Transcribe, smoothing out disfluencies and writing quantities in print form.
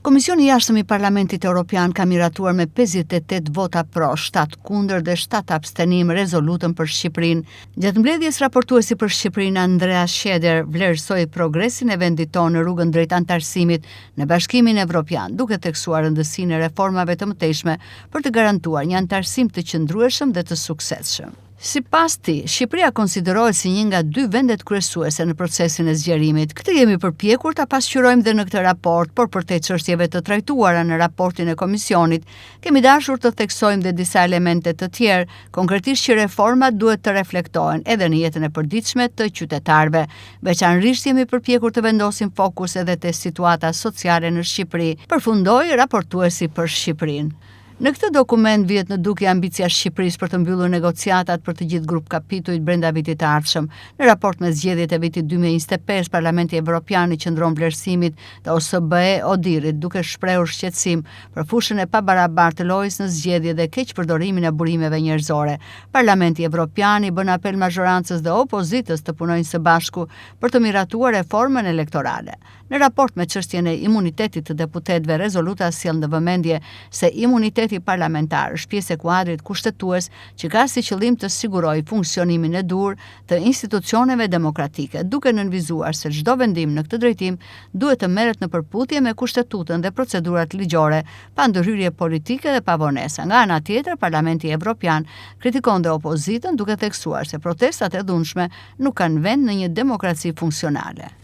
Komisioni i Jashtëm i Parlamentit Evropian ka miratuar me 58 vota pro, 7 kundër dhe 7 abstenim rezolutën për Shqipërinë. Gjatë mbledhjes raportuesi për Shqipërinë Andrea Sheder vlerësoi progresin e vendit tonë në rrugën drejt antarësimit në Bashkimin Evropian, duke theksuar rëndësinë e reformave të mëtejshme për të garantuar një antarësim të qëndrueshëm dhe të suksesshëm. Sipas tij, Shqipëria konsiderohet si një nga 2 vendet kryesuese në procesin e zgjerimit. Këtë jemi përpjekur ta pasqyrojmë dhe në këtë raport, por për te çështjeve të trajtuara në raportin e komisionit, kemi dashur të theksojmë dhe disa elemente të tjerë, konkretisht që reformat duhet të reflektohen edhe në jetën e përditshme të qytetarëve. Veçanërisht jemi përpjekur të vendosim fokus edhe te situata sociale në Shqipëri, përfundoi raportuesi për Shqipërinë. Në këtë dokument vjet në dukje ambicia Shqipërisë për të mbyllur negociatat për të gjithë grup kapitujt brenda vitit të ardhshëm. Në raport me zgjedhjet e vitit 2025, Parlamenti Evropian i qëndron vlerësimit të OSBE ODIHR-it, duke shprehur shqetësim për fushën e pabarabartë të lojës në zgjedhje dhe keqpërdorimin e burimeve njerëzore. Parlamenti Evropian i bën apel mazhorancës dhe opozitës të punojnë së bashku për të miratuar reformën elektorale. Në raport me çështjen e imunitetit të deputetëve, rezoluta sjell në vëmendje se imuniteti parlamentar është pjesë e kuadrit kushtetues që ka si qëllim të sigurojë funksionimin e dur të institucioneve demokratike, duke nënvizuar se çdo vendim në këtë drejtim duhet të merret në përputhje me kushtetutën dhe procedurat ligjore, pa ndërhyrje politike dhe pa vonesa. Nga ana tjetër, Parlamenti Evropian kritikon dhe opozitën duke theksuar se protestat e dhunshme nuk kanë vend në një demokraci funksionale.